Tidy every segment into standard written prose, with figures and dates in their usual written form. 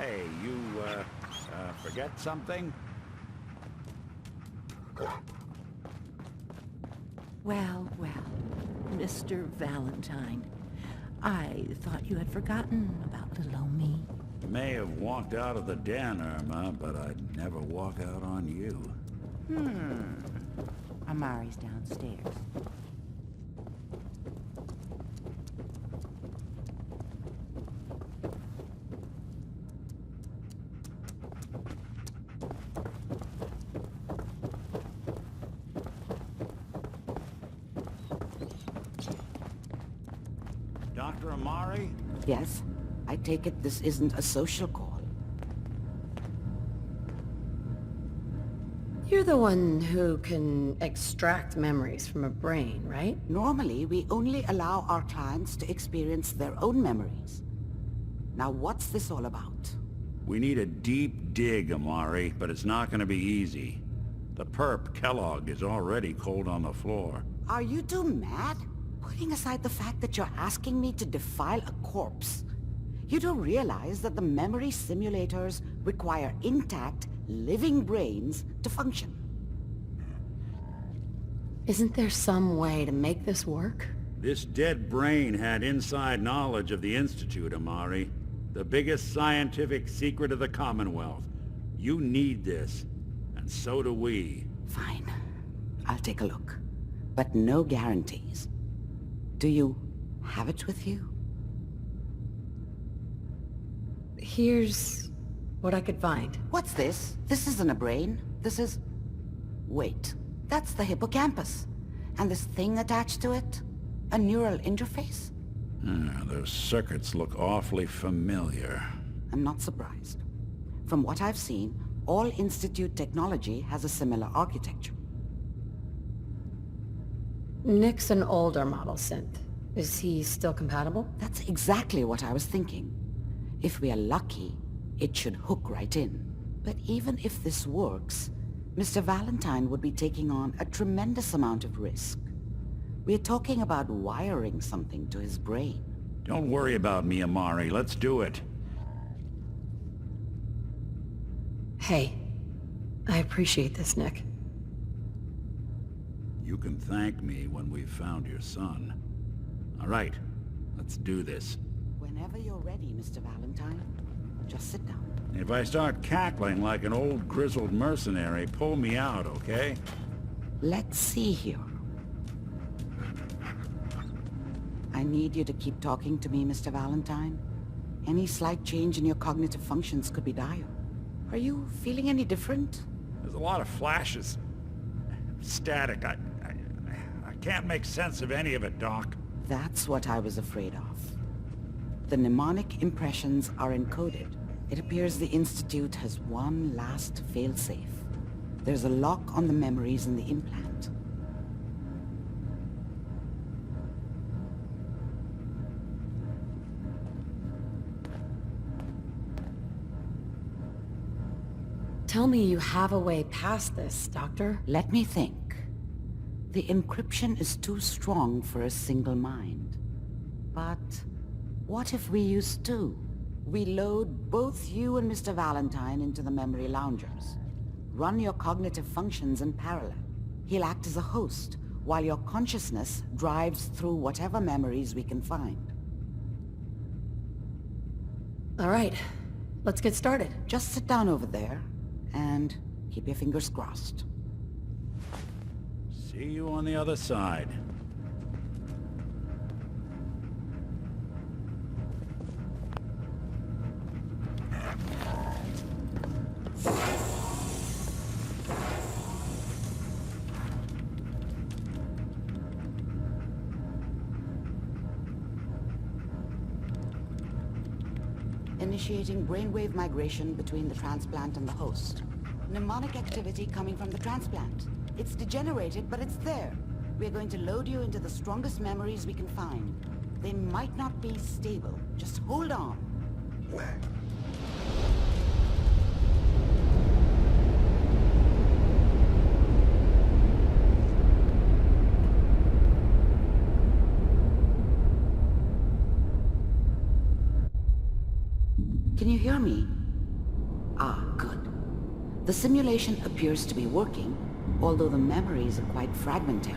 Hey, you, forget something? Well, Mr. Valentine. I thought you had forgotten about little old me. May have walked out of the den, Irma, but I'd never walk out on you. Amari's downstairs. Dr. Amari? Yes? I take it this isn't a social call. You're the one who can extract memories from a brain, right? Normally, we only allow our clients to experience their own memories. Now, what's this all about? We need a deep dig, Amari, but it's not gonna be easy. The perp, Kellogg, is already cold on the floor. Are you two mad? Putting aside the fact that you're asking me to defile a corpse, you do realize that the memory simulators require intact, living brains to function. Isn't there some way to make this work? This dead brain had inside knowledge of the Institute, Amari. The biggest scientific secret of the Commonwealth. You need this, and so do we. Fine. I'll take a look. But no guarantees. Do you have it with you? Here's what I could find. What's this? This isn't a brain. This is... Wait. That's the hippocampus. And this thing attached to it? A neural interface? Those circuits look awfully familiar. I'm not surprised. From what I've seen, all Institute technology has a similar architecture. Nick's an older model synth. Is he still compatible? That's exactly what I was thinking. If we are lucky, it should hook right in. But even if this works, Mr. Valentine would be taking on a tremendous amount of risk. We're talking about wiring something to his brain. Don't worry about me, Amari. Let's do it. Hey, I appreciate this, Nick. You can thank me when we've found your son. All right, let's do this. Whenever you're ready, Mr. Valentine, just sit down. If I start cackling like an old grizzled mercenary, pull me out, okay? Let's see here. I need you to keep talking to me, Mr. Valentine. Any slight change in your cognitive functions could be dire. Are you feeling any different? There's a lot of flashes. Static. I can't make sense of any of it, Doc. That's what I was afraid of. The mnemonic impressions are encoded. It appears the Institute has one last failsafe. There's a lock on the memories in the implant. Tell me you have a way past this, Doctor. Let me think. The encryption is too strong for a single mind. But what if we use two? We load both you and Mr. Valentine into the memory loungers. Run your cognitive functions in parallel. He'll act as a host, while your consciousness drives through whatever memories we can find. All right, let's get started. Just sit down over there, and keep your fingers crossed. See you on the other side. Initiating brainwave migration between the transplant and the host. Mnemonic activity coming from the transplant. It's degenerated, but it's there. We're going to load you into the strongest memories we can find. They might not be stable. Just hold on. Can you hear me? Ah, good. The simulation appears to be working, although the memories are quite fragmentary.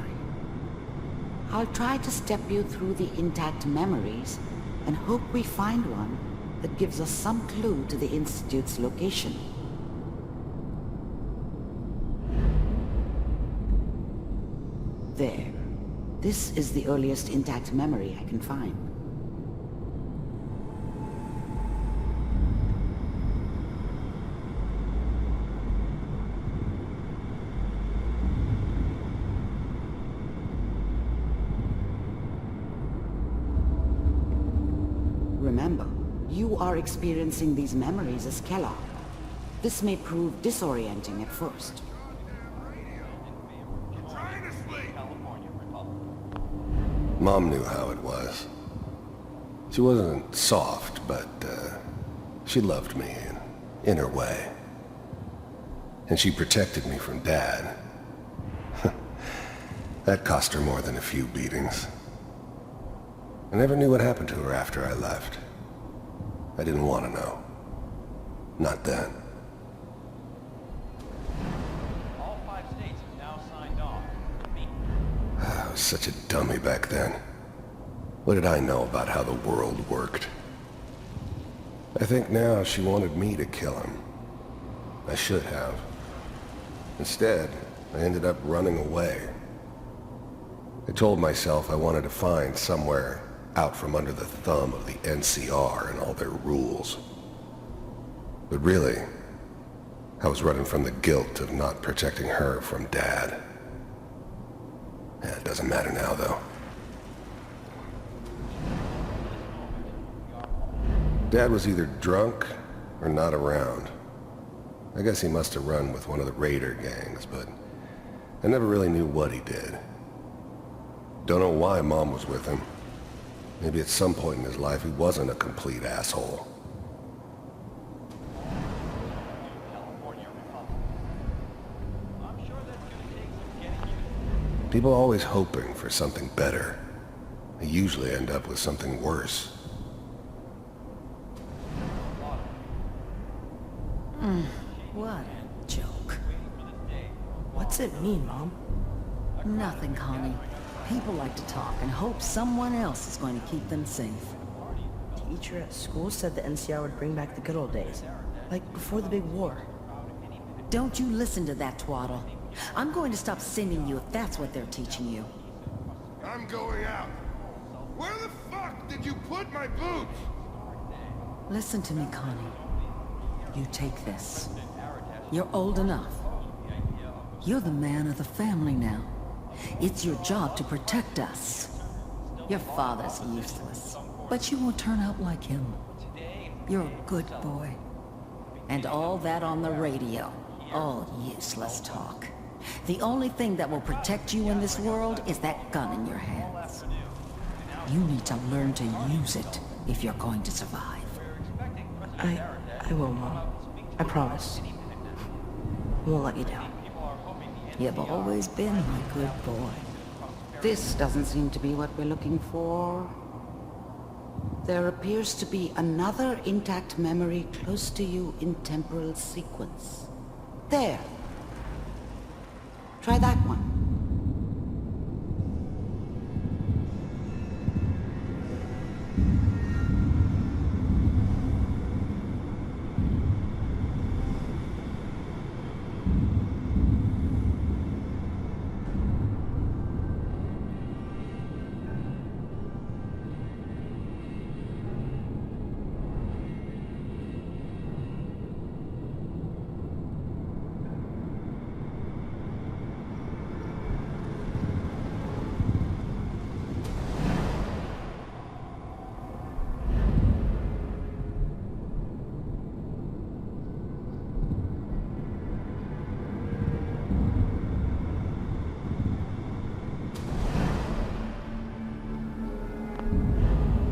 I'll try to step you through the intact memories and hope we find one that gives us some clue to the Institute's location. There. This is the earliest intact memory I can find. Remember, you are experiencing these memories as Kellogg. This may prove disorienting at first. Mom knew how it was. She wasn't soft, but she loved me in her way. And she protected me from Dad. That cost her more than a few beatings. I never knew what happened to her after I left. I didn't want to know. Not then. All 5 states have now signed on. I was such a dummy back then. What did I know about how the world worked? I think now she wanted me to kill him. I should have. Instead, I ended up running away. I told myself I wanted to find somewhere out from under the thumb of the NCR and all their rules. But really, I was running from the guilt of not protecting her from Dad. It doesn't matter now, though. Dad was either drunk or not around. I guess he must have run with one of the raider gangs, but I never really knew what he did. Don't know why Mom was with him. Maybe at some point in his life he wasn't a complete asshole. People are always hoping for something better. They usually end up with something worse. What a joke. What's it mean, Mom? Nothing, Connie. People like to talk and hope someone else is going to keep them safe. Teacher at school said the NCR would bring back the good old days. Like before the big war. Don't you listen to that twaddle. I'm going to stop sending you if that's what they're teaching you. I'm going out. Where the fuck did you put my boots? Listen to me, Connie. You take this. You're old enough. You're the man of the family now. It's your job to protect us. Your father's useless, but you won't turn out like him. You're a good boy. And all that on the radio, all useless talk. The only thing that will protect you in this world is that gun in your hands. You need to learn to use it if you're going to survive. I will, Mom. I promise. I won't let you down. You've always been my good boy. This doesn't seem to be what we're looking for. There appears to be another intact memory close to you in temporal sequence. There. Try that one.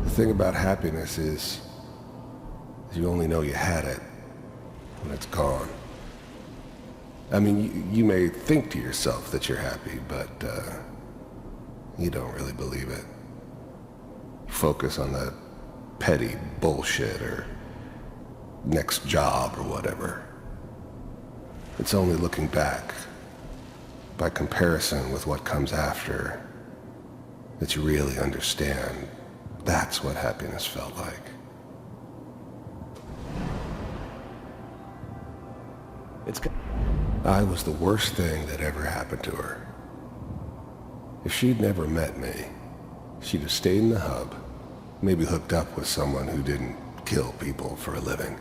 The thing about happiness is you only know you had it when it's gone. I mean, you may think to yourself that you're happy, but you don't really believe it. You focus on that petty bullshit or next job or whatever. It's only looking back, by comparison with what comes after, that you really understand that's what happiness felt like. I was the worst thing that ever happened to her. If she'd never met me, she'd have stayed in the hub, maybe hooked up with someone who didn't kill people for a living.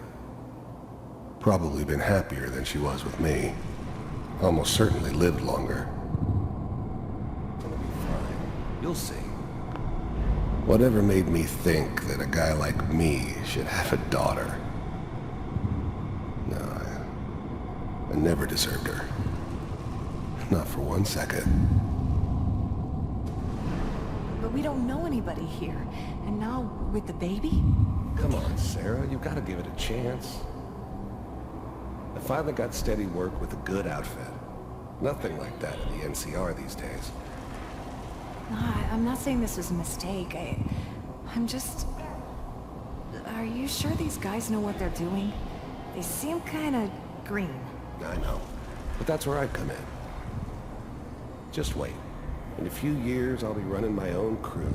Probably been happier than she was with me. Almost certainly lived longer. It'll be fine. You'll see. Whatever made me think that a guy like me should have a daughter? No, I never deserved her. Not for 1 second. But we don't know anybody here. And now, with the baby? Come on, Sarah, you've got to give it a chance. I finally got steady work with a good outfit. Nothing like that in the NCR these days. No, I'm not saying this was a mistake. I'm just... Are you sure these guys know what they're doing? They seem kinda green. I know, but that's where I come in. Just wait. In a few years, I'll be running my own crew.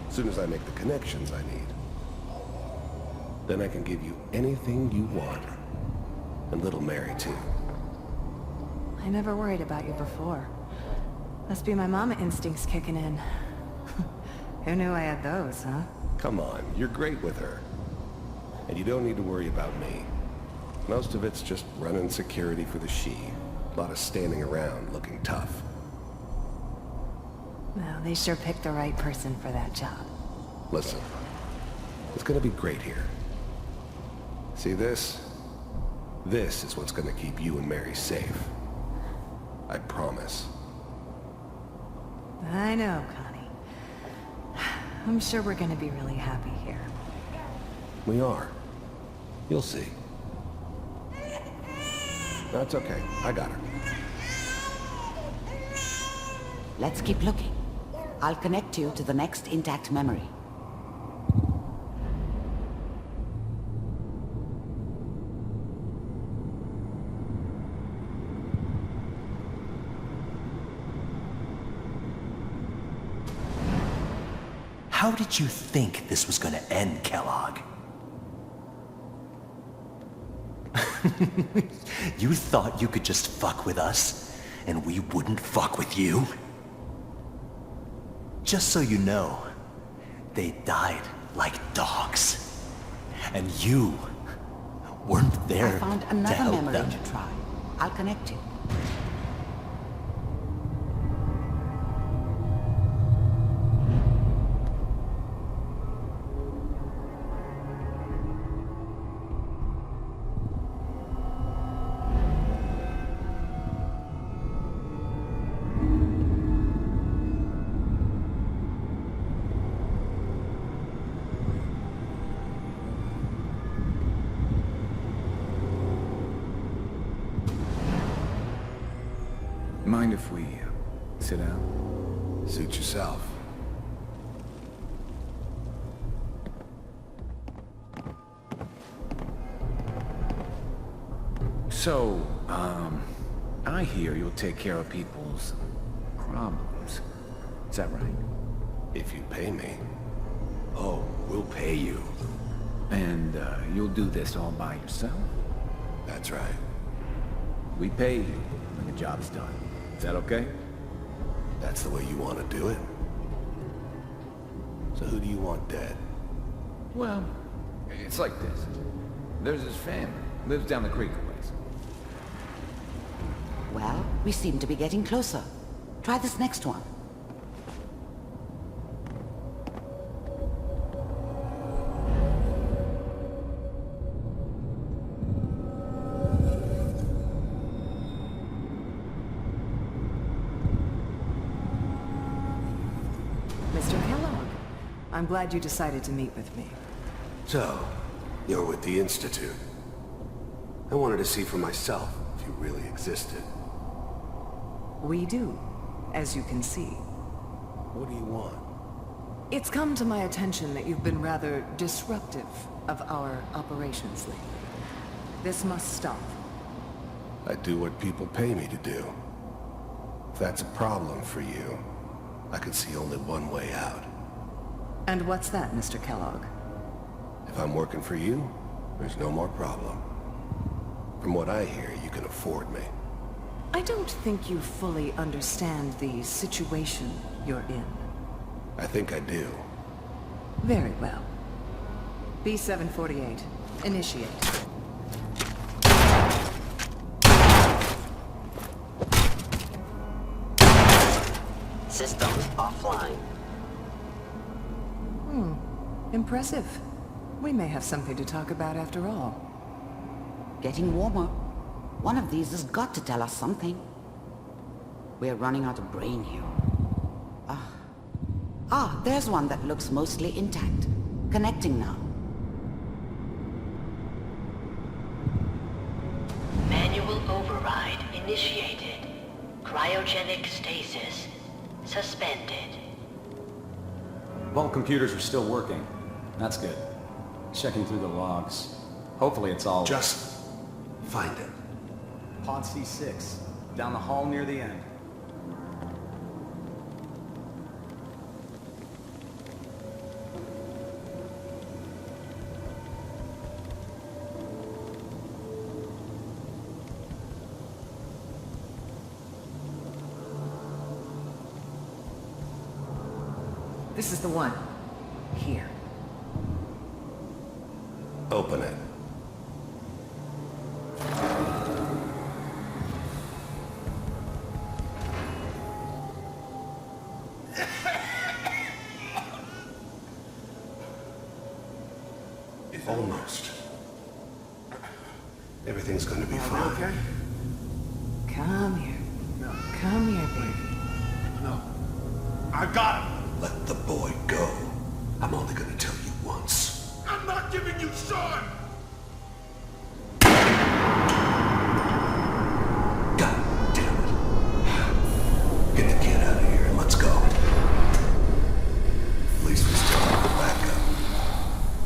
As soon as I make the connections I need. Then I can give you anything you want. And little Mary, too. I never worried about you before. Must be my mama instincts kicking in. Who knew I had those, huh? Come on, you're great with her. And you don't need to worry about me. Most of it's just running security for the she. A lot of standing around looking tough. Well, they sure picked the right person for that job. Listen, it's gonna be great here. See this? This is what's gonna keep you and Mary safe. I promise. I know, Connie. I'm sure we're gonna be really happy here. We are. You'll see. That's okay. I got her. Let's keep looking. I'll connect you to the next intact memory. How did you think this was gonna end, Kellogg? You thought you could just fuck with us, and we wouldn't fuck with you? Just so you know, they died like dogs. And you weren't there I found to another help memory them. to try. I'll connect you. Mind if we sit down? Suit yourself. So, I hear you'll take care of people's problems. Is that right? If you pay me. Oh, we'll pay you. And, you'll do this all by yourself? That's right. We pay you when the job's done. Is that okay? That's the way you want to do it? So who do you want dead? Well, it's like this. There's his family. Lives down the creek a ways. Well, we seem to be getting closer. Try this next one. Mr. Kellogg, I'm glad you decided to meet with me. So, you're with the Institute. I wanted to see for myself if you really existed. We do, as you can see. What do you want? It's come to my attention that you've been rather disruptive of our operations lately. This must stop. I do what people pay me to do. If that's a problem for you, I can see only one way out. And what's that, Mr. Kellogg? If I'm working for you, there's no more problem. From what I hear, you can afford me. I don't think you fully understand the situation you're in. I think I do. Very well. B-748, initiate. Systems offline. Impressive. We may have something to talk about after all. Getting warmer. One of these has got to tell us something. We're running out of brain here. There's one that looks mostly intact. Connecting now. Manual override initiated. Cryogenic stasis suspended. Vault computers are still working. That's good. Checking through the logs. Hopefully it's all... Just find it. Pod C6. Down the hall near the end. This is the one. Here. Open it. Almost. Everything's gonna be fine. Okay? Come here. No. Come here, baby. No. I got him! Let the boy go. I'm only gonna tell you once. I'm not giving you Sean! God damn it. Get the kid out of here and let's go. At least we still have the backup.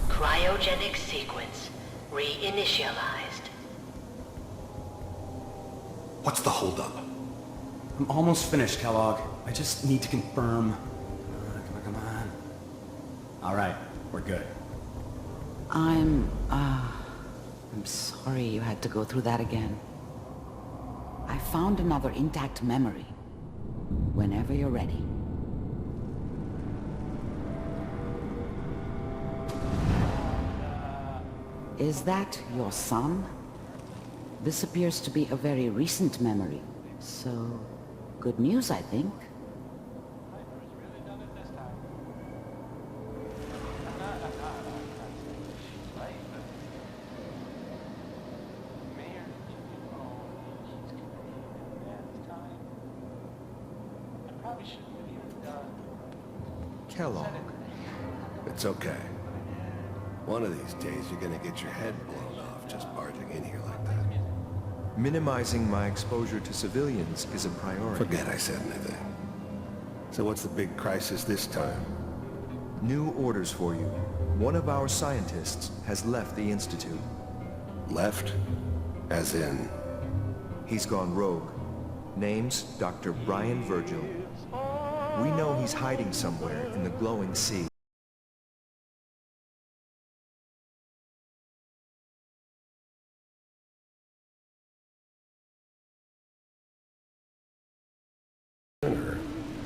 Cryogenic sequence reinitialized. What's the holdup? I'm almost finished, Kellogg. I just need to confirm. Come on. All right, we're good. I'm sorry you had to go through that again. I found another intact memory. Whenever you're ready. Is that your son? This appears to be a very recent memory. So, good news, I think. Kellogg. It's okay. One of these days you're gonna get your head blown off just barging in here like that. Minimizing my exposure to civilians is a priority. Forget I said anything. So what's the big crisis this time? New orders for you. One of our scientists has left the Institute. Left? As in? He's gone rogue. Name's Dr. Brian Virgil. We know he's hiding somewhere in the glowing sea.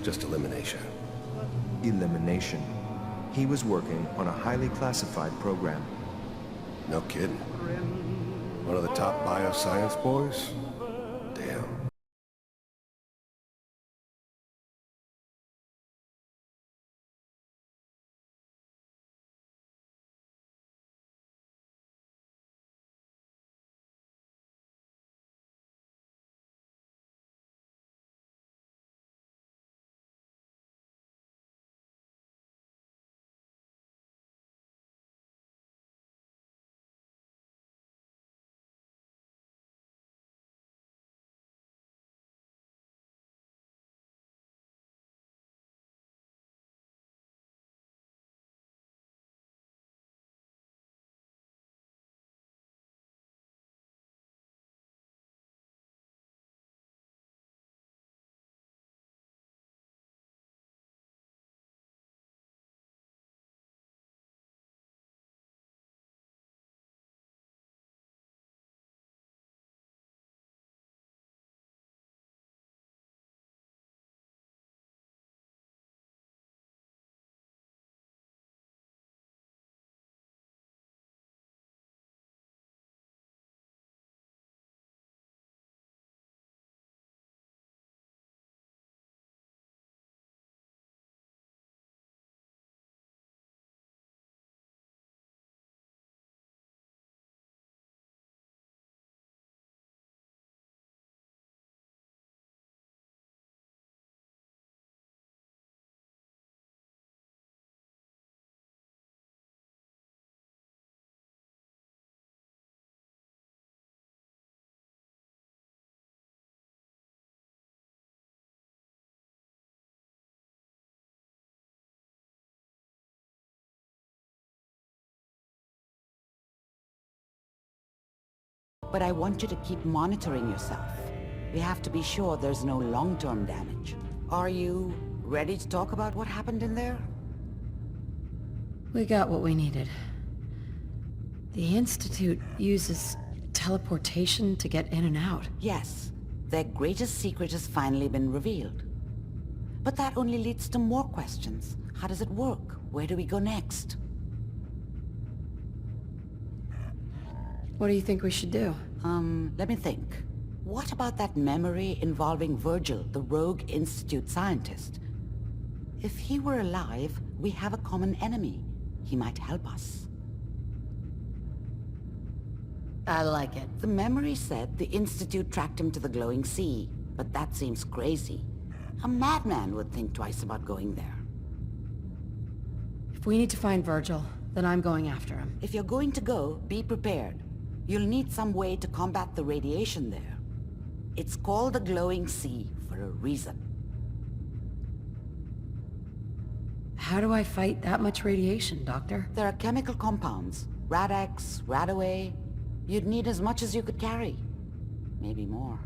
Just elimination. Elimination. He was working on a highly classified program. No kidding. One of the top bioscience boys? Damn. But I want you to keep monitoring yourself. We have to be sure there's no long-term damage. Are you ready to talk about what happened in there? We got what we needed. The Institute uses teleportation to get in and out. Yes. Their greatest secret has finally been revealed. But that only leads to more questions. How does it work? Where do we go next? What do you think we should do? Let me think. What about that memory involving Virgil, the rogue Institute scientist? If he were alive, we have a common enemy. He might help us. I like it. The memory said the Institute tracked him to the glowing sea, but that seems crazy. A madman would think twice about going there. If we need to find Virgil, then I'm going after him. If you're going to go, be prepared. You'll need some way to combat the radiation there. It's called the glowing sea for a reason. How do I fight that much radiation, Doctor? There are chemical compounds. Rad-X, Radaway. You'd need as much as you could carry. Maybe more.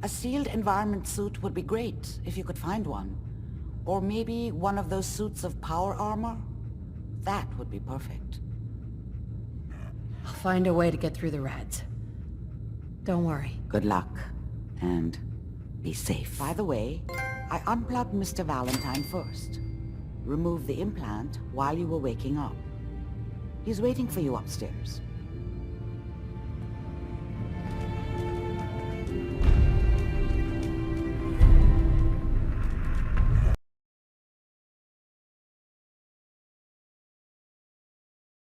A sealed environment suit would be great, if you could find one. Or maybe one of those suits of power armor? That would be perfect. I'll find a way to get through the rads. Don't worry. Good luck. And be safe. By the way, I unplugged Mr. Valentine first. Remove the implant while you were waking up. He's waiting for you upstairs.